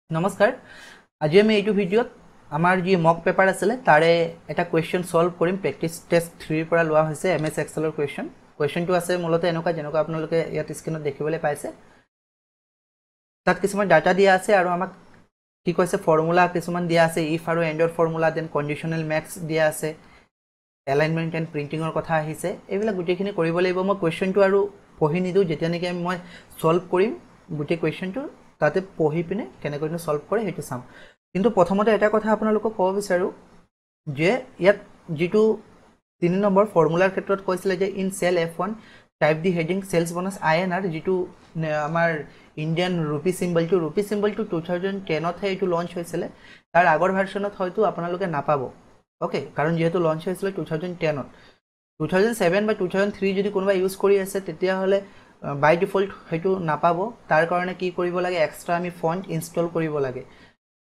নমস্কাৰ আজি আমি এইটো ভিডিঅ'ত আমাৰ যি মক পেপাৰ আছিল তাৰে এটা কোৱেশ্চন সলভ কৰিম প্ৰেক্টিস টেষ্ট 3 পৰা লোৱা হৈছে এমএছ এক্সেলৰ কোৱেশ্চনটো আছে মূলতে এনেকুৱা যেনেকুৱা আপোনালোকে ইয়াত স্ক্ৰীনত দেখিবলৈ পাইছে তাত কিছুমান ডাটা দিয়া আছে আৰু আমাক কি কৈছে ফৰ্মুলা কিছুমান দিয়া আছে ইফ আৰু এন্ডৰ ফৰ্মুলা দেন কন্ডিশনাল ম্যাক্স দিয়া আছে এলাইনমেন্ট এন্ড প্ৰিন্টিংৰ কথা আহিছে এইবিলাক গুটেখিনি কৰিব লাগিব মই কোৱেশ্চনটো আৰু পঢ়ি নিদু যেতিয়া নেকি মই সলভ কৰিম গুটে কোৱেশ্চনটো তাতে পঢ়ি পিনে কেনেকৈ সলভ কৰে হেতু চাম কিন্তু প্ৰথমতে এটা কথা আপোনালোকক ক'ব বিচাৰো যে ইয়াত যেটো 3 নম্বৰ ফৰ্মুলাৰ ক্ষেত্ৰত কৈছিল যে in cell F1 type the heading sales bonus INR যেটো আমাৰ ইন্ডিয়ান ৰূপী সিম্বলটো 2010 ত হেতু লঞ্চ হৈছিল তাৰ আগৰ ভাৰ্চনত হয়তো আপোনালোকে নাপাব ওকে কাৰণ যেহেতু লঞ্চ হৈছিল 2010 ত 2007 বা 2003 যদি কোনোবা ইউজ কৰি আছে তেতিয়া হলে বাই ডিফল্ট হেতু নাপাব তাৰ কাৰণে কি কৰিব লাগে এক্সট্ৰা আমি ফন্ট ইনষ্টল কৰিব লাগে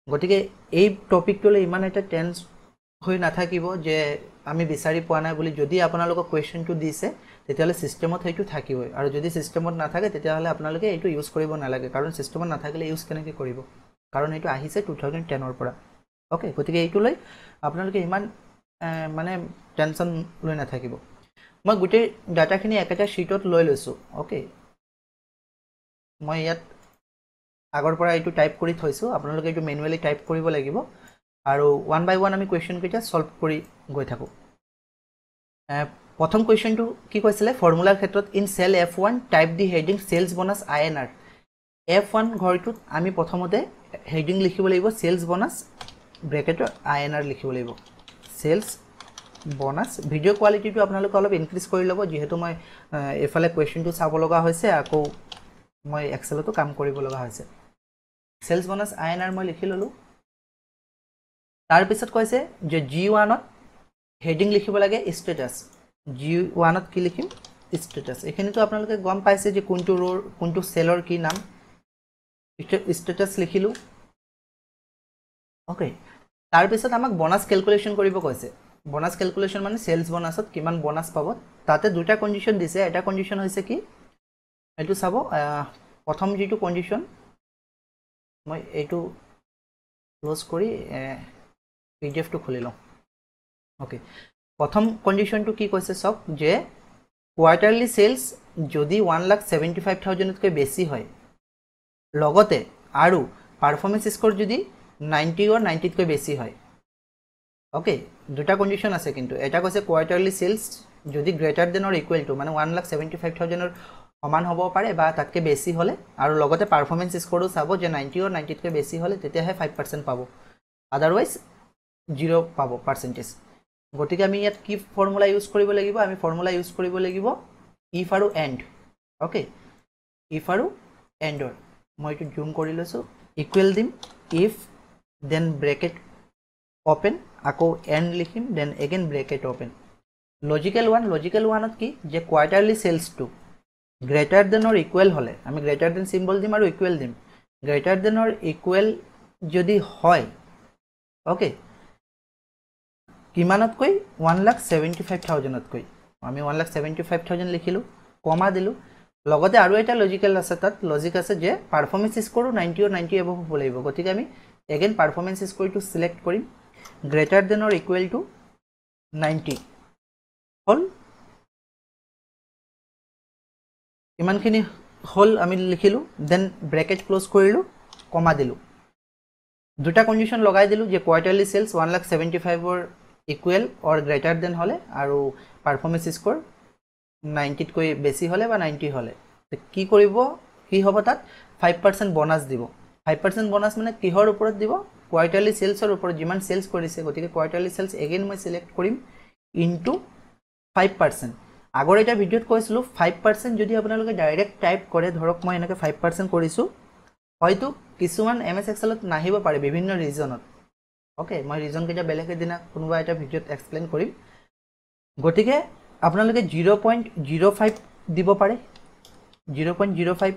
গতিকে এই টপিকটোলে ইমান এটা টেন্স হৈ নাথাকিব যে আমি বিচাৰি পোৱা নাই বুলি যদি আপোনালোকক কোৱেশ্চনটো দিছে তেতিয়ালে সিস্টেমত হেতু থাকিবই আৰু যদি সিস্টেমত নাথাকে তেতিয়ালে আপোনালোকে এইটো ইউজ কৰিব নালাগে কাৰণ সিস্টেমত নাথাকিলে ইউজ কেনেকৈ কৰিব কাৰণ এইটো আহিছে 2010 ৰ পৰা ওকে গতিকে এইটো লৈ আপোনালোকে ইমান মানে টেনচন লৈ নাথাকিব মই গুটে ডাটাখিনি একটা শীটত লৈ লৈছো ওকে মই ইয়াত আগৰ পৰা এইটো টাইপ কৰি থৈছো আপোনালোকে এইটো ম্যানুয়ালি টাইপ কৰিব লাগিব আৰু ওয়ান বাই ওয়ান আমি কোৱেশ্চন কেইটা সলভ কৰি গৈ থাকো প্ৰথম কোৱেশ্চনটো কি কৈছিল ফৰ্মুলাৰ ক্ষেত্ৰত in cell F1 type the heading sales bonus INR F1 ঘৰটোত আমি প্ৰথমতে হেডিং লিখিব লাগিব সেলস বোনাস ব্ৰেকেটৰ INR লিখিব লাগিব সেলস বোনাস ভিডিও কোৱালিটিটো আপোনালোকে অলপ ইনক্ৰিজ কৰি লব যেহেতু মই এফালে কোৱেশ্চনটো চাব লগা হৈছে আকৌ মই এক্সেলতো কাম কৰিব লগা হৈছে সেলস বোনাস INR মই লিখি ললো তাৰ পিছত কৈছে যে G1 ত হেডিং লিখিব লাগে স্ট্যাটাস G1 ত কি লিখিম স্ট্যাটাস এখানেতো আপোনালোকে গম পাইছে যে কোনটো ৰ কোনটো সেলৰ কি নাম স্ট্যাটাস লিখিলো ওকে তাৰ পিছত আমাক বোনাস ক্যালকুলেশন কৰিব কৈছে বোনাস ক্যালকুলেশন মানে সেলস বোনাসত কিমান বোনাস পাব তাতে দুটা কন্ডিশন দিছে এটা কন্ডিশন হৈছে কি এটো চাব প্ৰথম যেটো কন্ডিশন মই এটো ক্লোজ কৰি PDF টো খুলি লম ওকে প্ৰথম কন্ডিশনটো কি কৈছে সব যে কোয়াৰ্টাৰলি সেলস যদি 1,75,000 তকৈ বেছি হয় লগতে আৰু পারফরম্যান্স স্কোর যদি 90 or 90 তকৈ বেছি হয় ওকে দুটা কন্ডিশন আছে কিন্তু এটা কৈছে কোয়াৰ্টাৰলি সেলস যদি greater than or equal to মানে 1,75,000 ৰ সমান হ'ব পাৰে বা তাতকে বেছি হলে আৰু লগতে পাৰফৰম্যান্স স্কোৰও চাব যে 90 or 90 তকৈ বেছি হলে তেতিয়াহে 5% পাব আদাৰৱাইজ 0 পাব পাৰ্সেন্টেজ গতিকে আমি ইয়াত কি ফৰ্মুলা ইউজ কৰিব লাগিব আমি ফৰ্মুলা ইউজ কৰিব লাগিব ইফ আৰু এন্ড ওকে ইফ আৰু এন্ডৰ মই এটো জুম কৰি লৈছো ইকুৱেল দিম ইফ দেন ব্ৰেকেট ওপেন আকৌ এন্ড লিখিম then again bracket open logical ওয়ানত কি যে quarterly sales to greater than or equal হলে আমি গ্ৰেটাৰ দেন সিম্বল দিম আৰু ইকুৱেল দিম গ্ৰেটাৰ দেন অৰ ইকুৱেল যদি হয় ওকে কিমানতকৈ 1,75,000 তকৈ আমি 1,75,000 লিখিলো কমা দিলো লগতে আৰু এটা লজিক্যাল আছে তাত লজিক আছে যে পাৰফৰম্যান্স স্কোৰ 90 or 90 এবভ হ'ব লাগিব গতিকে আমি এগেইন পারফরম্যান্স স্কোৰটো সিলেক্ট কৰিম greater than or equal to 90 হল ইমানখিনি হল আমি লিখিলো দেন ব্ৰেকেট ক্লোজ কৰিলো কমা দিলো দুটা কন্ডিশন লগাই দিলো যে কোয়াৰ্টাৰলি সেলস 1,75,000 ৰ ইকুৱেল অৰ গ্ৰেটাৰ দেন হলে আৰু পাৰফৰম্যান্স স্কোৰ 90 তকৈ বেছি হলে বা 90 হলে কি কৰিব কি হ'ব তাত 5% বোনাস দিব 5% বোনাস মানে কিহৰ ওপৰত দিব কোয়াৰ্টাৰলি সেলসৰ ওপৰত যিমান সেলস কৰিছে গতিকে কোয়াৰ্টাৰলি সেলস এগেইন মই সিলেক্ট কৰিম ইনটু 5% আগৰ এটা ভিডিওত কৈছিলো 5% যদি আপোনালোকে ডাইৰেক্ট টাইপ কৰে ধৰক মই এনেকৈ 5% কৰিছো হয়তো কিছুমান এমএছ এক্সেলত নাহিব পাৰে বিভিন্ন ৰিজনত ওকে মই ৰিজন কেইটা বেলেগে দিনা কোনোবা এটা ভিডিওত এক্সপ্লেইন কৰিম গতিকে আপোনালোকে 0.05 দিব পাৰে 0.05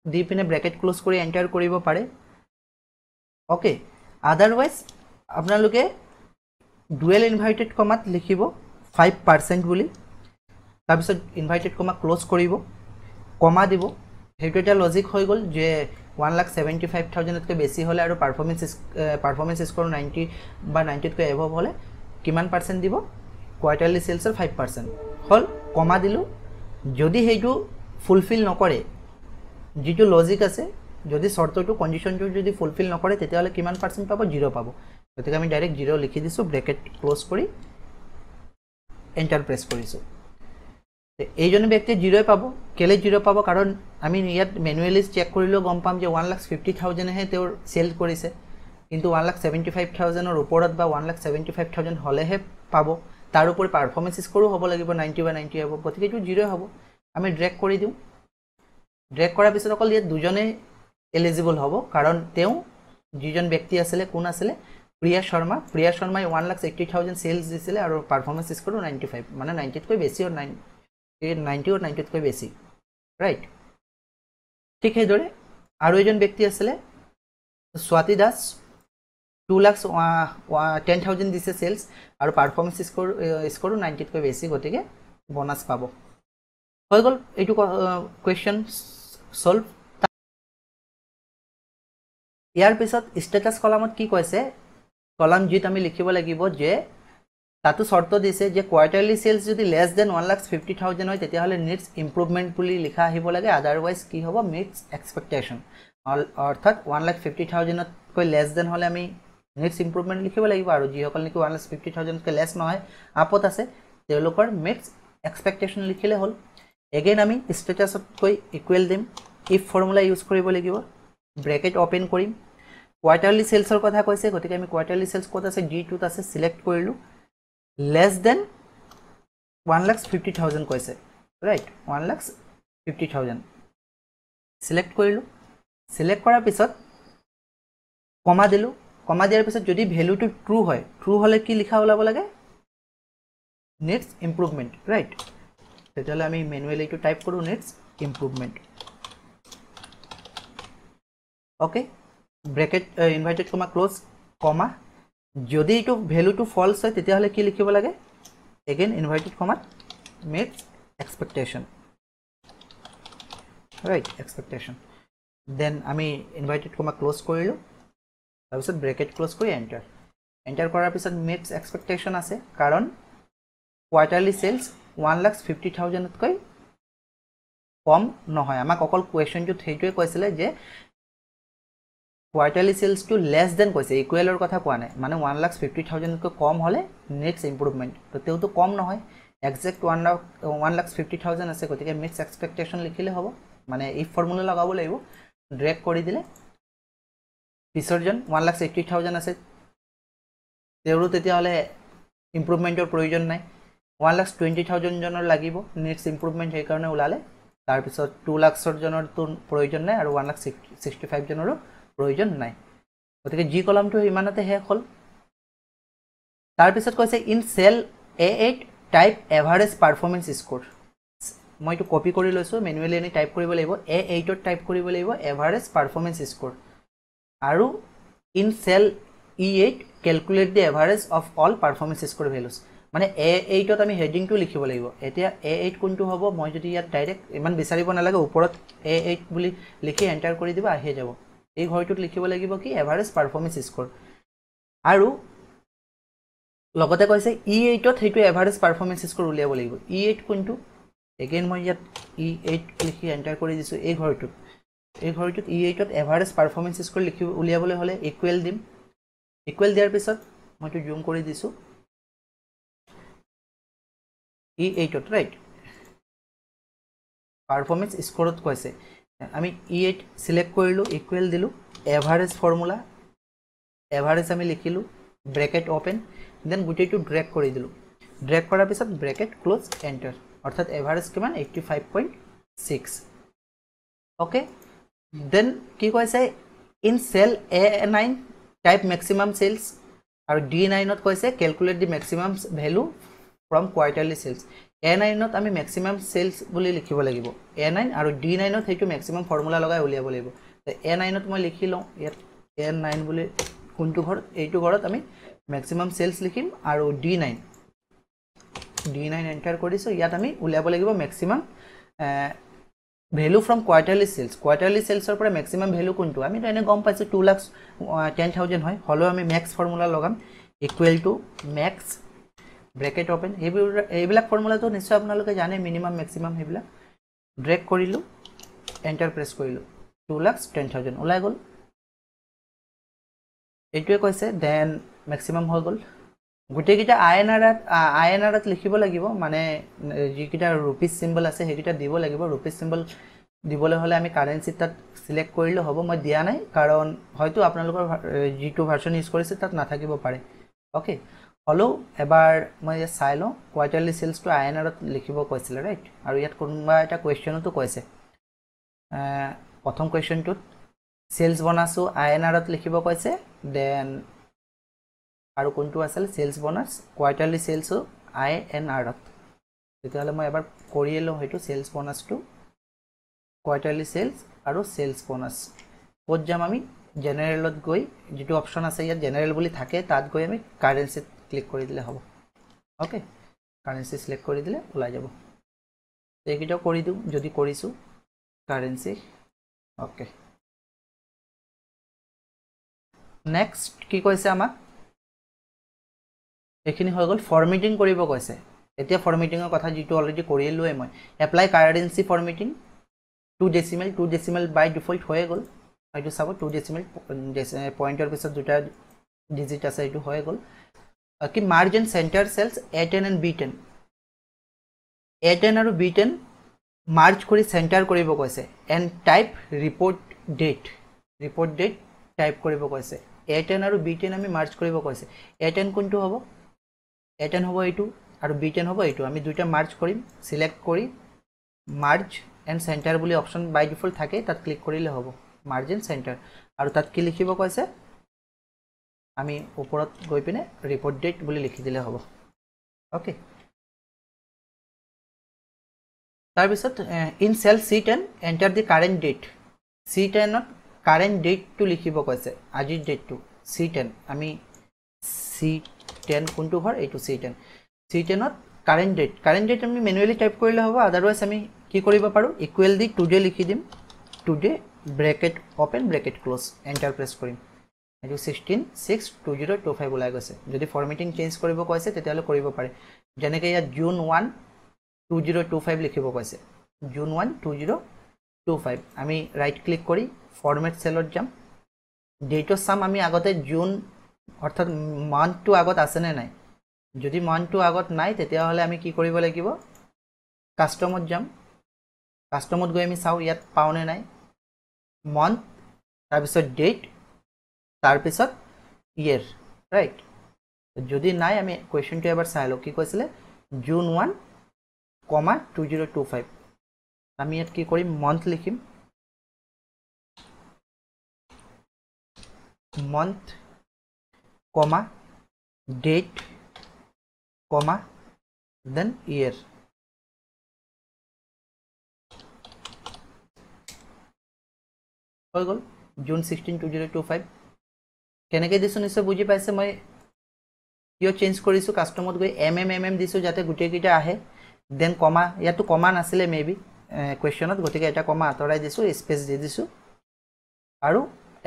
দি পিনে ব্ৰেকেট ক্লোজ কৰি এন্টাৰ কৰিব পাৰে ওকে আদাৰৱাইজ আপোনালোকে ডুৱেল ইনভাৰ্টেড কমাত লিখিব 5% বুলি তাৰ পিছত ইনভাৰ্টেড কমা ক্লোজ কৰিব কমা দিব হেতু এটা লজিক হৈ গল যে 1,75,000 তকৈ বেছি হলে আৰু পাৰফৰমেন্স স্কোৰ 90 বা 90 তকৈ এভব হলে কিমান পাৰ্সেন্ট দিব কোয়াৰ্টাৰলি সেলসৰ 5% হল কমা দিলো যদি হেইটো ফুলফিল নকৰে যেটো লজিক আছে যদি শৰ্তটো কন্ডিশনটো যদি ফুলফিল নকৰে তেতিয়াহলে কিমান পাৰ্সেন্ট পাব 0 পাব গতিকে আমি ডাইৰেক্ট 0 লিখি দিছো ব্ৰ্যাকেট ক্লোজ কৰি এন্টাৰ প্ৰেস কৰিছো এইজনে ব্যক্তি 0 পাব কেলে 0 পাব কাৰণ আমি ইয়াত ম্যানুয়ালি চেক কৰিলো গম পাম যে 1,50,000 হে তেওঁৰ সেল কৰিছে কিন্তু 1,75,000 ৰ ওপৰত বা 1,75,000 হলেহে পাব তাৰ উপৰি পারফরমেন্স স্কোরও হ'ব লাগিব 90 বা 90 হ'ব গতিকে এটো 0 হ'ব আমি ড্ৰেগ কৰি দিও ড্ৰেগ কৰাৰ পিছত অকল ইয়াত দুজনে এলিজিবল হ'ব কাৰণ তেওঁ যিজন ব্যক্তি আছিল কোন আছিল প্ৰিয়া শৰ্মাই 1,80,000 সেলস দিছিল আৰু পাৰফৰমেন্স স্কোৰ 95 মানে 90 তকৈ বেছি আৰু 90 और 90 তকৈ বেছি ৰাইট ঠিক সেইদৰে আৰু এজন ব্যক্তি আছিল স্বাতি দাস 2,10,000 দিছে সেলস আৰু পাৰফৰমেন্স স্কোৰ 90 তকৈ বেছি গতিকে বোনাস পাব হৈ গল এইটো কোৱেশ্চন সলভ ইয়াৰ পিছত স্ট্যাটাস কলামত কি কৈছে কলাম জিত আমি লিখিব লাগিব যে তাতো শর্ত দিছে যে কোয়ার্টারলি সেলস যদি লেস দেন 1,50,000 হয় তেতিয়াহলে নিডস ইমপ্রুভমেন্ট বুলি লিখা আহিব লাগে আদারওয়াইজ কি হ'ব মিটস এক্সপেক্টেশন অর্থাৎ 1,50,000 কৈ লেস দেন হলে আমি নিডস ইমপ্রুভমেন্ট লিখিব লাগিব আৰু যি সকল নেকি 1,50,000 কৈ লেস নহয় আপত আছে তেওঁলোকৰ মিটস এক্সপেক্টেশন লিখিলে হল এগেইন আমি স্ট্যাটাসত কৈ ইকুৱেল দিম ইফ ফৰ্মুলা ইউজ কৰিব লাগিব ব্ৰ্যাকেট ওপেন কৰিম কোয়াৰ্টাৰলি সেলসৰ কথা কৈছে গতিকে আমি কোয়াৰ্টাৰলি সেলস কত আছে D2 ত আছে সিলেক্ট কৰিলো less than 1,50,000 কৈছে ৰাইট 1,50,000 সিলেক্ট কৰিলো সিলেক্ট কৰাৰ পিছত কমা দিলো কমা দিয়াৰ পিছত যদি ভ্যালুটো ট্ৰু হলে কি লিখা ওলাব লাগে নিডস ইমপ্ৰুভমেন্ট ৰাইট তেতিয়াহলে আমি ম্যানুয়ালি এটো টাইপ কৰো needs improvement okay bracket inverted comma close comma যদি এটো ভ্যালুটো ফলস হয় তেতিয়াহলে কি লিখিব লাগে again inverted comma meets expectation right expectation then আমি ইনভার্টেড কমা ক্লোজ কৰিলো তাৰপিছত ব্ৰ্যাকেট ক্লোজ কৰি এন্টাৰ কৰাৰ পিছত মিটস এক্সপেক্টেশন আছে কাৰণ কোয়াৰ্টাৰলি সেলস 1,50,000 তকৈ কম নহয় আমাক অকল কোৱেশ্চনটো সেইটোৱে কৈছিলে যে quarterly sales two less than কৈছে ইকুৱেলৰ কথা কোৱা নাই মানে 1,50,000 তকৈ কম হলে নিডস ইমপ্রুভমেন্ট তো তেউটো কম নহয় এক্সাক্ট 1,50,000 আছে গতিকে মিটস এক্সপেক্টেশন লিখিলে হ'ব মানে ইফ ফর্মুলা লগাব লাগিব ড্ৰেগ কৰি দিলে পিছৰজন 1,80,000 আছে তেউৰো তেতিয়াহলে ইমপ্ৰুভমেন্টৰ প্ৰয়োজন নাই 1,20,000 জনৰ লাগিব নিডস ইমপ্ৰুভমেন্ট সেই কাৰণে ওলালে তাৰ পিছত 2 লাখৰ জনৰ তো প্ৰয়োজন নাই আৰু 1,65,000 জনৰো প্ৰয়োজন নাই গতিকে জি কলামটো ইমানতে শেষ হল তাৰ পিছত কৈছে in cell A8 type average performance score মই তো কপি কৰি লৈছো ম্যানুয়ালি এনি টাইপ কৰিব লাগিব A8 ত টাইপ কৰিব লাগিব এভাৰেজ পাৰফৰমেন্স স্কোৰ আৰু in cell E8 calculate the average of all performance score values মানে A8 ত আমি হেডিংটো লিখিব লাগিব এতিয়া A8 কোনটো হ'ব মই যদি ইয়াত ডাইৰেক্ট ইমান বিচাৰিব নালাগে ওপৰত A8 বুলি লিখি এন্টাৰ কৰি দিবা আহি যাব এই ঘৰটোত লিখিব লাগিব কি এভাৰেজ পাৰফৰমেন্স স্কোৰ আৰু লগতে কৈছে E8 ত হেতু এভাৰেজ পাৰফৰমেন্স স্কোৰ উলিয়াব লাগিব E8 কোনটো এগেইন মই ইয়াত E8 লিখি এন্টাৰ কৰি দিছো এই ঘৰটোত E8 ত এভাৰেজ পাৰফৰমেন্স স্কোৰ লিখি উলিয়াবলৈ হলে ইকুৱেল দিম ইকুৱেল দিয়াৰ পিছত মই তো জুম কৰি দিছো E8 ত ৰাইট পাৰফৰমেন্স স্কোৰত কৈছে আমি E8 সিলেক্ট কৰিলো ইকুৱেল দিলো এভাৰেজ ফৰ্মুলা এভাৰেজ আমি লিখিলো ব্ৰ্যাকেট ওপেন দেন গুটেটো ড্ৰেগ কৰি দিলো ড্ৰেগ কৰাৰ পিছত ব্ৰ্যাকেট ক্লোজ এন্টাৰ অৰ্থাৎ এভাৰেজ কিমান 85.6 ওকে দেন কি কৈছে in cell A9 type maximum sales আৰু D9 ত কৈছে calculate the maximum value from quarterly sales A9 ত আমি ম্যাক্সিমাম সেলস বুলি লিখিব লাগিব A9 আৰু D9 ত হেতু ম্যাক্সিমাম ফর্মুলা লগাই উলিয়াব লাগিব A9 ত মই লিখি লওঁ ইয়াত A9 বুলি কোনটো ঘৰ এইটো ঘৰত আমি ম্যাক্সিমাম সেলস লিখিম আৰু D9 এন্টাৰ কৰিছো ইয়াত আমি উলিয়াব লাগিব ম্যাক্সিমাম ভ্যালু ফ্ৰম কোৱাৰ্টাৰলি সেলছৰ পৰা ম্যাক্সিমাম ভ্যালু কোনটো আমি তো এনে গম পাইছো 2,10,000 হয় হলো আমি ম্যাক্স ফৰ্মুলা লগাম equal to max bracket open এইবিলাক ফৰ্মুলাটো নিশ্চয় আপোনালোকে জানে মিনিমাম ম্যাক্সিমাম হেবিলাক ড্ৰেগ কৰিলো এন্টাৰ প্ৰেছ কৰিলো 2,10,000 ওলাই গল এইটোৱে কৈছে দেন ম্যাক্সিমাম হৈ গল গুটেকিটা আইএনআৰত লিখিব লাগিব মানে যিকিটা ৰুপিস সিম্বল আছে হেকিটা দিব লাগিব ৰুপিস সিম্বল দিবলৈ হলে আমি কাৰেন্সি তাত সিলেক্ট কৰিলে হ'ব মই দিয়া নাই কাৰণ হয়তো আপোনালোকৰ জি2 ভাৰ্সন ইউজ কৰিছে তাত নাথাকিব পাৰে ওকে হলো এবাৰ মই চাই লওঁ কোৱাৰ্টাৰলি সেলছটো আইএনআৰত লিখিব কৈছিল ৰাইট আৰু ইয়াত কোনবা এটা কোৱেশ্চনটো কৈছে প্ৰথম কোৱেশ্চনটোত সেলছ বোনাসো আইএনআৰত লিখিব কৈছে দেন আৰু কোনটো আছিল সেলছ বোনাস কোৱাৰ্টাৰলি সেলছও আইএনআৰত তেতিয়াহলে মই এবাৰ কৰিয়েলো হয়তো সেলছ বোনাসটো কোৱাৰ্টাৰলি সেলছ আৰু সেলছ বোনাস ক'ত যাম আমি জেনাৰেলত গৈ যেটো অপচন আছে ইয়াত জেনাৰেল বুলি থাকে তাত গৈ আমি কাৰেন্সি ক্লিক কৰি দিলে হ'ব ওকে কাৰেন্সি সিলেক্ট কৰি দিলে ওলাই যাব এইকিটা কৰি দিও যদি কৰিছো কাৰেন্সি ওকে নেক্সট কি কৈছে আমাক এখিনি হৈ গল ফৰমেটিং কৰিব কৈছে এতিয়া ফৰমেটিংৰ কথা যেটো অলৰেডি কৰিয়েলোৱে মই এপ্লাই কাৰেন্সি ফৰমেটিং 2 ডেসিমেল বাই ডিফল্ট হৈ গল হয়তো চাব 2 ডেসিমেল পয়েন্টৰ পিছত দুটা ডিজিট আছে এটো হৈ গল কি margin centre sales A10 and B10 A10 আৰু B10 মাৰ্জ কৰি সেন্টাৰ কৰিব কৈছে and type report date type কৰিব কৈছে A10 আৰু B10 আমি মাৰ্জ কৰিব কৈছে A10 কোনটো হ'ব A10 হ'ব এইটো আৰু B10 হ'ব এইটো আমি দুইটা মাৰ্জ কৰিম সিলেক্ট কৰি মাৰ্জ এন্ড সেন্টাৰ বুলি অপশন বাই ডিফল্ট থাকে তাত ক্লিক কৰিলে হ'ব মাৰ্জিন সেন্টাৰ আৰু তাত কি লিখিব কৈছে আমি ওপৰত গৈ পিনে ৰিপোৰ্ট ডেট বুলি লিখি দিলে হ'ব ওকে তাৰ পিছত in cell C10 enter the current date C10 ত কাৰেন্ট ডেট টু লিখিব কৈছে আজিৰ ডেটটো C10 আমি C10 কোনটো ঘৰ এইটো C10 ত কাৰেন্ট ডেট আমি ম্যানুয়ালি টাইপ কৰিলে হ'ব আদাৰৱাইজ আমি কি কৰিব পাৰো ইকুৱেল দি টুডে লিখি দিম today bracket open bracket close enter press কৰিম এটো 16/6/2025 ওলাই গৈছে যদি ফৰমেটিং চেঞ্জ কৰিব কৈছে তেতিয়ালে কৰিব পাৰে যেনেকৈ ইয়া জুন 1 2025 লিখিব কৈছে জুন 1 2025 আমি ৰাইট ক্লিক কৰি ফৰমেট সেলত যাম ডেটৰ সাম আমি আগতে জুন অৰ্থাৎ মান্থটো আগত আছে নে নাই যদি মান্থটো আগত নাই তেতিয়াহলে আমি কি কৰিব লাগিব কাস্টমত যাম কাস্টমত গৈ আমি চাও ইয়াত পাওনে নাই মান্থ তাৰ পিছত ডেট তাৰ পিছত ইয়াৰ ৰাইট যদি নাই আমি কোৱেশ্চনটো এবাৰ চাই লও কি কৈছিলে জুন 1, 2025 আমি ইয়াত কি কৰিম মান্থ লিখিম month comma date comma then year হৈ গল জুন 16 2025 কেনেকৈ দিছো নিশ্চয় বুজি পাইছে মই কিয় চেঞ্জ কৰিছো কাস্টমত গৈ mm দিছো যাতে গুটে কিটা আহে দেন কমা ইয়াতো কমা নাছিলে মেবি কোৱেশ্চনত গতিকে এটা কমা আতৰাই দিছো স্পেস দি দিছো আৰু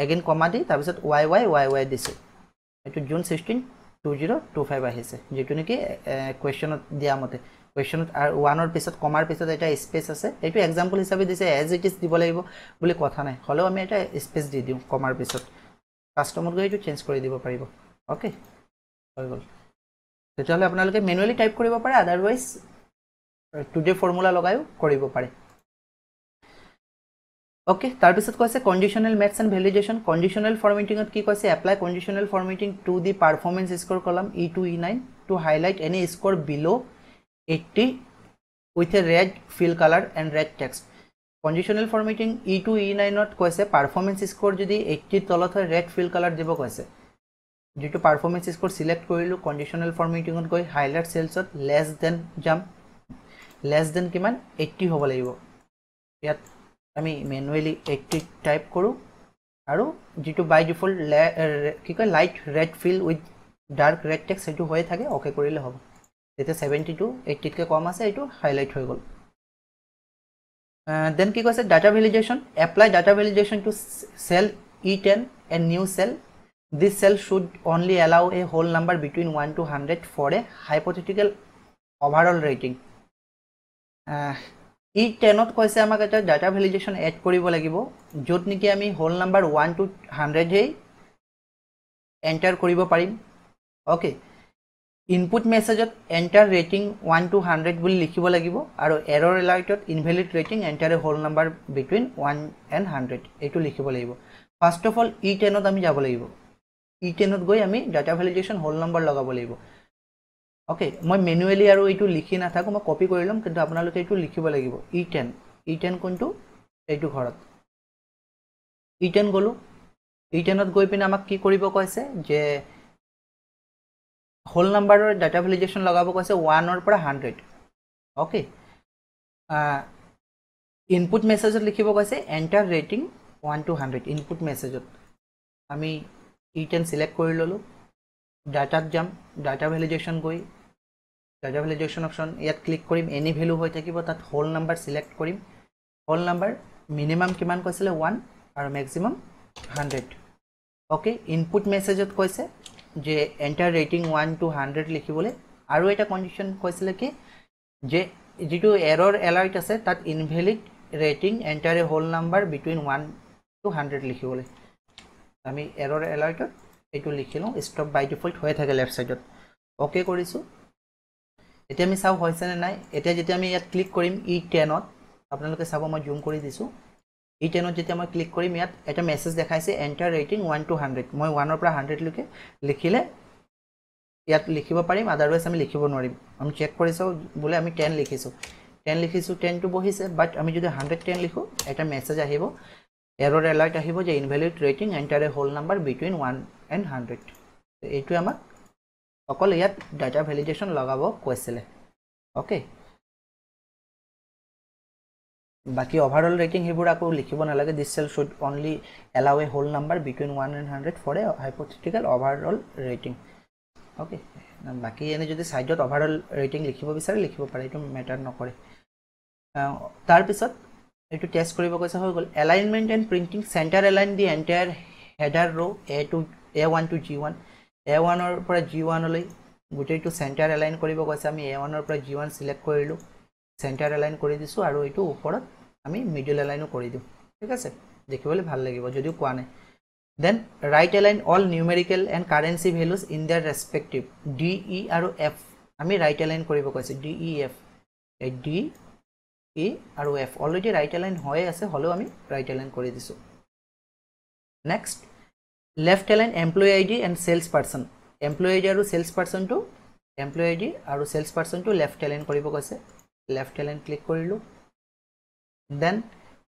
এগেইন কমা দি তাৰ পিছত yy দিছো এটো জুন 16 2025 আহিছে যেটো নেকি কোৱেশ্চনত দিয়া মতে কোৱেশ্চনত আৰু 1 ৰ পিছত কমাৰ পিছত এটা স্পেস আছে এটো एग्जांपल হিচাপে দিছে এজ ইট ইজ দিব লাগিব বুলি কথা নাই হলেও আমি এটা স্পেস দি দিও কমাৰ পিছত কাস্টমাৰ গৈ এটো চেঞ্জ কৰি দিব পাৰিব ওকে হৈ গল তেতিয়াহলে আপোনালোকে ম্যানুয়ালি টাইপ কৰিব পাৰে আদাৰৱাইজ টুডে ফৰ্মুলা লগায়ও কৰিব পাৰে ওকে তাৰ পিছত কৈছে conditional methods and validation conditional ফৰমেটিংত কি কৈছে apply conditional formatting to the performance score column E2 E9 to highlight any score below 80 with a red fill color and red text conditional formatting E2 E9 ত কৈছে performance score যদি 80 তলত হয় red fill color দিব কৈছে যেটো performance score select কৰিলো conditional formatting ত গৈ highlight cells ত less than jump less than কিমান 80 হ'ব লাগিব ইয়াত আমি ম্যানুয়ালি 80 টাইপ কৰো আৰু যেটো বাই ডিফল্ট কি কয় light red fill with dark red text এটো হৈ থাকে ওকে কৰিলে হ'ব এটা 72 80 কে কম আছে এটো হাইলাইট হৈ গল Then কি কৈছে data validation, apply data validation to cell E10 and new cell. This cell should only allow a whole number between 1 to 100 for a hypothetical overall rating. E10 ত কৈছে আমাক এটা data validation add কৰিব লাগিব যত নেকি আমি whole number 1 to 100 হে enter কৰিব পাৰিম okay input message to enter rating 1 to 100 বুলি লিখিব লাগিব আৰু error alert to invalid rating enter a whole number between 1 and 100 এটো লিখিব লাগিব first of all E10 ত আমি যাব লাগিব E10 ত গৈ আমি data validation whole number লগাব লাগিব ওকে মই ম্যানুয়ালি আৰু এটো লিখি না থাকো মই কপি কৰি লম কিন্তু আপোনালোকে এটো লিখিব লাগিব E10 কোনটো এটো ঘৰত E10 গলো E10 ত গৈ পিনে আমাক কি কৰিব কৈছে যে whole number or data validation lagabo kaise 1 or para 100 okay input message likhibo kaise enter rating 1 to 100 input message ami E10 select kori lolu data jam data validation goi data validation option yat click korim any value hoy thakibo tat whole number select korim whole number minimum kiman koisile 1 aru maximum 100 okay input message koise যে enter rating 1 to 100 লিখিবলে আৰু এটা condition কৈছিল কি যে যেটো error alert আছে তাত invalid rating enter a whole number between 1 to 100 লিখিবলে আমি error alert এটো লিখিলো stop by default হৈ থাকে লেফট সাইডত ওকে কৰিছো এতিয়া আমি চাও হৈছে নে নাই এতিয়া যেতিয়া আমি ইয়াত ক্লিক কৰিম E10 ত আপোনালোকে চাব মই জুম কৰি দিছো E10 ত যেতিয়া মই ক্লিক কৰিম ইয়াত এটা মেছেজ দেখাইছে enter rating 1 to 100 মই 1 ৰ পৰা 100 লৈকে লিখিলে ইয়াত লিখিব পাৰিম আদাৰৱাইজ আমি লিখিব নোৱাৰিম আমি চেক কৰিছো বলে আমি 10 লিখিছো 10 টো বহিছে বাট আমি যদি 110 লিখো এটা মেছেজ আহিব error alert আহিব যে invalid rating enter a whole number between 1 and 100 এইটো আমাক অকল ইয়াত data validation লগাব কৈছিলে ওকে বাকি overall rating হেবুৰ আকো লিখিব না লাগে this cell should only allow a whole number between 1 and 100 for a hypothetical overall rating okay বাকি এনে যদি সাইডত overall rating লিখিব বিচাৰে লিখিব পাৰে এটো ম্যাটাৰ নকৰে তাৰ পিছত এটো টেস্ট কৰিব কৈছে হৈ গল alignment and printing center align the entire header row A1 to G1 A1 ৰ পৰা G1 লৈ গোটেইটো center align কৰিব কৈছে আমি A1 ৰ পৰা G1 সিলেক্ট কৰিলো center align কৰি দিছো আৰু এটো ওপৰত আমি middle align কৰি দিম ঠিক আছে দেখিবলৈ ভাল লাগিব যদিও কোৱা নাই then right align all numerical and currency values in their respective D E আৰু F আমি right align কৰিব কৈছে D E F D E আৰু F already right align হৈ আছে হলো আমি right align কৰি দিছো next left align employee ID and sales person employee ID আৰু sales person to employee ID আৰু sales person to left align কৰিব কৈছে left align click কৰিলো then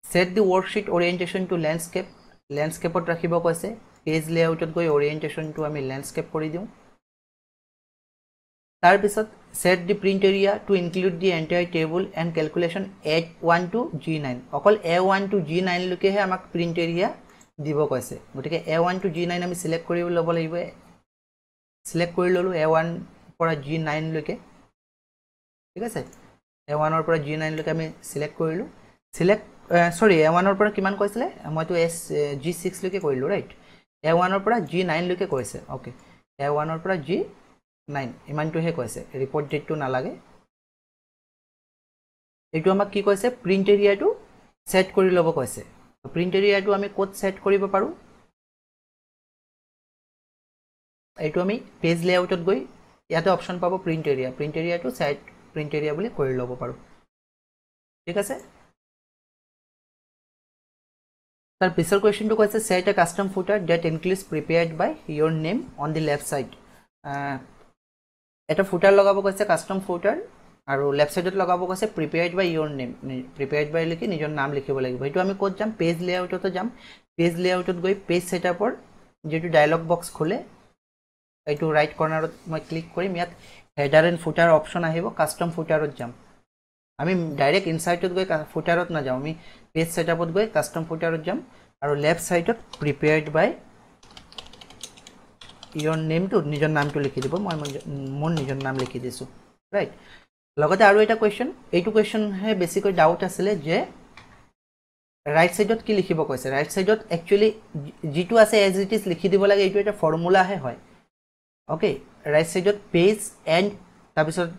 set the worksheet orientation to landscape landscape ত ৰাখিব কৈছে page layout ত গৈ orientation to আমি landscape কৰি দিও তাৰ পিছত set the print area to include the entire table and calculation A1 to G9 অকল A1 to G9 লকে হে আমাক print area দিব কৈছে গটিকে A1 to G9 আমি সিলেক্ট কৰি লব লাগিব সিলেক্ট কৰি ললো A1 পৰা G9 লকে ঠিক আছে A1 ৰ পৰা G9 লকে আমি সিলেক্ট কৰিলো সিলেক্ট সৰি A1 ৰ পৰা কিমান কৈছিলে মইতো G6 লকে কৰিলো ৰাইট A1 ৰ পৰা G9 লকে কৈছে ওকে A1 ৰ পৰা G9 ইমানটো হে কৈছে ৰিপোৰ্ট ডেটটো না লাগে এটো আমাক কি কৈছে প্ৰিন্ট এৰিয়াটো সেট কৰি লব কৈছে প্ৰিন্ট এৰিয়াটো আমি কোড সেট কৰিব পাৰো এটো আমি পেজ লেআউটত গৈ ইয়াতে অপচন পাবো প্ৰিন্ট এৰিয়াটো সেট প্ৰিন্ট এৰিয়া বুলি কৰি লব পাৰো ঠিক আছে তাৰ পিছৰ কোৱেশ্চনটো কৈছে set a custom footer that includes prepared by your name on the left side এটা ফুটাৰ লগাব কৈছে কাস্টম ফুটাৰ আৰু লেফট সাইডত লগাব কৈছে prepared by your name prepared by লিখি নিজৰ নাম লিখিব লাগিব এটো আমি কোড যাম পেজ লেআউটত যাম পেজ লেআউটত গৈ পেজ সেটআপৰ যেটো ডায়লগ বক্স খোলে এটো ৰাইট কৰ্নাৰত মই ক্লিক কৰিম ইয়াত হেডাৰ এণ্ড ফুটাৰ অপচন আহিব কাস্টম ফুটাৰত যাম আমি ডাইৰেক্ট ইনসাইটত গৈ ফুটাৰত না যাম আমি পেজ সেটআপত গৈ কাস্টম ফুটাৰত যাম আৰু left সাইডত prepared by your name to নিজৰ নামটো লিখি দিব মই মোৰ নিজৰ নাম লিখি দিছো ৰাইট লগতে আৰু এটা কোৱেশ্চন এইটো কোৱেশ্চন হে বেছিকৈ ডাউট আছিল যে ৰাইট সাইডত কি লিখিব কৈছে ৰাইট সাইডত একচুয়ালি যেটো আছে এজ ইট ইজ লিখি দিব লাগে এইটো এটা ফৰ্মুলা হে হয় ওকে ৰাইট সাইডত পেজ এন্ড তাৰপিছত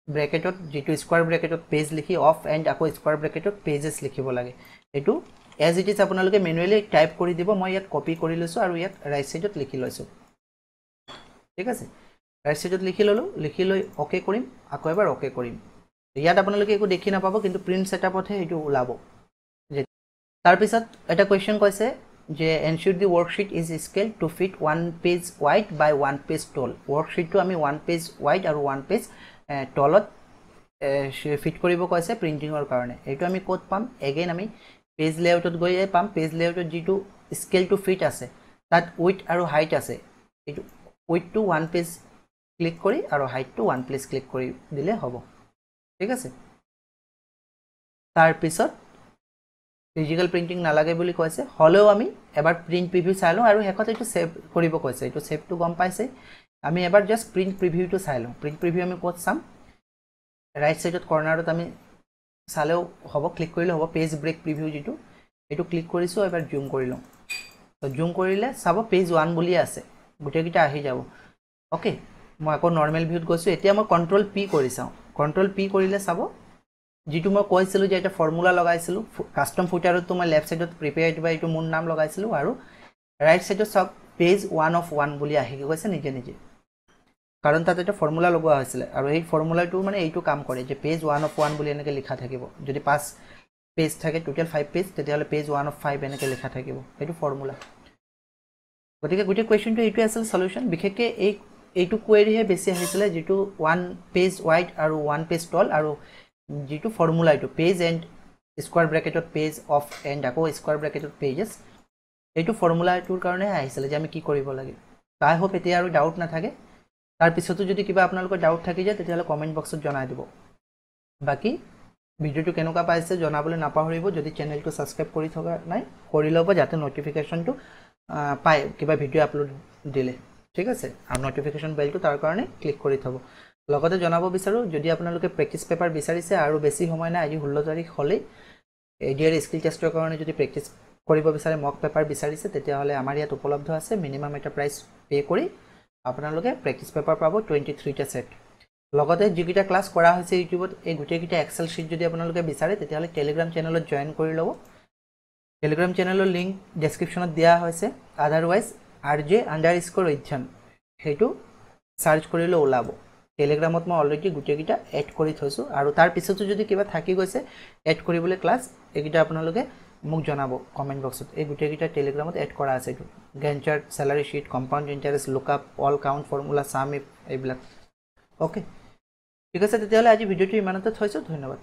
ব্ৰেকেটত যেটো স্কয়াৰ ব্ৰেকেটত পেজ লিখি অফ এন্ড আকৌ স্কয়াৰ ব্ৰেকেটত পেজেস লিখিব লাগে এটো এজ ইট ইজ আপোনালোকে ম্যানুয়ালি টাইপ কৰি দিব মই ইয়াত কপি কৰি লৈছো আৰু ইয়াত ৰাইট সাইডত লিখি লৈছো ঠিক আছে ৰাইট সাইডত লিখি লৈ ওকে কৰিম আকৌ এবাৰ ওকে কৰিম ইয়াত আপোনালোকে একো দেখি নাপাব কিন্তু প্ৰিন্ট সেটআপত হে এটো ওলাব তাৰ পিছত এটা কোৱেশ্চন কৈছে যে ensure the worksheet is scale to fit 1 page wide by 1 page tall ওয়ার্কশিটটো আমি 1 পেজ ওয়াইড আৰু 1 পেজ টলত ফিট কৰিব কৈছে প্ৰিন্টিংৰ কাৰণে এটো আমি কোড পাম এগেইন আমি পেজ লেআউটত গৈ পাম পেজ লেআউটত যেটো স্কেল টু ফিট আছে তাত উইডথ আৰু হাইট আছে এটো উইডথ টু 1 পেজ ক্লিক কৰি আৰু হাইট টু 1 পেজ ক্লিক কৰি দিলে হ'ব ঠিক আছে তাৰ পিছত ডিজিটাল প্ৰিন্টিং নালাগে বুলি কৈছে হলেও আমি এবাৰ প্ৰিন্ট প্ৰিভিউ চাইলো আৰু হেকত এটো সেভ কৰিব কৈছে এটো সেভটো গম পাইছে আমি এবাৰ জাস্ট প্ৰিন্ট প্ৰিভিউটো চাইলো প্ৰিন্ট প্ৰিভিউ আমি কোড চাম ৰাইট সাইডত কৰ্নাৰত আমি চালেও হ'ব ক্লিক কৰিলে হ'ব পেজ ব্ৰেক প্ৰিভিউ যেটো এটো ক্লিক কৰিছো এবাৰ জুম কৰিলো তো জুম কৰিলে চাব পেজ 1 বুলি আছে গুটেকিটা আহি যাব ওকে মই আকৌ নরমাল ভিউত গৈছো এতিয়া মই কন্ট্ৰোল পি কৰি চাও কন্ট্ৰোল পি কৰিলে চাব যেটো মই কৈছিলো যে এটা ফৰ্মুলা লগাইছিলো কাস্টম ফুটাৰত তো মই লেফট সাইডত প্ৰিপেয়াৰ্ড বাই এটো মোৰ নাম লগাইছিলো আৰু ৰাইট সাইডত সব পেজ 1 অফ 1 বুলি আহি গৈছে নিজে নিজে কাৰণ তাতে এটা ফৰ্মুলা লগোৱা হৈছিল আৰু এই ফৰ্মুলাটো মানে এইটো কাম কৰে যে পেজ 1 অফ 1 বুলি এনেকে লিখা থাকিব যদি 5 পেজ থাকে টোটাল 5 পেজ তেতিয়ালে পেজ 1 অফ 5 এনেকে লিখা থাকিব এইটো ফৰ্মুলা গতিকে গুটে কোৱেশ্চনটো এইটো আছিল সলিউশন বিশেষকে এইটো কোৱেৰি হে বেছি আহিছিল যেটো 1 পেজ ওয়াইড আৰু 1 পেজ টল আৰু যেটো ফৰ্মুলা এইটো page and square ব্ৰেকেটত page of and আকৌ স্কয়াৰ ব্ৰেকেটত পেজেস এইটো ফৰ্মুলাটোৰ কাৰণে আহিছিল যে আমি কি কৰিব লাগে আই হোপ এতিয়া আৰু ডাউট না থাকে তাৰ পিছতো যদি কিবা আপোনালোকৰ ডাউট থাকি যায় তেতিয়ালে কমেন্ট বক্সত জনাই দিব বাকি ভিডিওটো কেনেকুৱা পাইছে জনাবলৈ নাপাহৰিব যদি চেনেলটো সাবস্ক্ৰাইব কৰি থকা নাই কৰি লব যাতে নটিফিকেশনটো পায় কিবা ভিডিও আপলোড দিলে ঠিক আছে আৰু নটিফিকেশন বেলটো তাৰ কাৰণে ক্লিক কৰি থব লগতে জনাব বিচাৰো যদি আপোনালোকে প্ৰেক্টিস পেপাৰ বিচাৰিছে আৰু বেছি সময় নাই আজি 16 তাৰিখ হলে এডিআৰ স্কিল টেষ্টৰ কাৰণে যদি প্ৰেক্টিস কৰিব বিচাৰে মক পেপাৰ বিচাৰিছে তেতিয়া হলে আমাৰ ইয়াত উপলব্ধ আছে মিনিমাম এটা প্ৰাইস পে কৰি আপোনালোকে প্ৰেক্টিস পেপাৰ পাব 23 টা সেট লগতে যিকিটা ক্লাস কৰা হৈছে ইউটিউবত এই গুটেকিটা এক্সেল শীট যদি আপোনালোকে বিচাৰে তেতিয়া হলে টেলিগ্ৰাম চেনেলত জয়েন কৰি লব টেলিগ্ৰাম চেনেলৰ লিংক ডেসক্ৰিপচনত দিয়া হৈছে আদাৰৱাইজ rj_অধ্যয়ন হেতু সাৰ্চ কৰিলে ওলাব টেলিগ্ৰামত মই অলৰেডি গুটেকিটা এড কৰি থৈছো আৰু তাৰ পিছতো যদি কিবা থাকি গৈছে এড কৰিবলৈ ক্লাস একিটা আপোনালোকে মোক জনাব কমেন্ট বক্সত এই গুটেকিটা টেলিগ্ৰামত এড কৰা আছে এটো Gantt chart salary sheet compound interest lookup all count formula sum if এইবিলাক ওকে ঠিক আছে তেতিয়াহলে আজি ভিডিওটো ইমানতে থৈছো ধন্যবাদ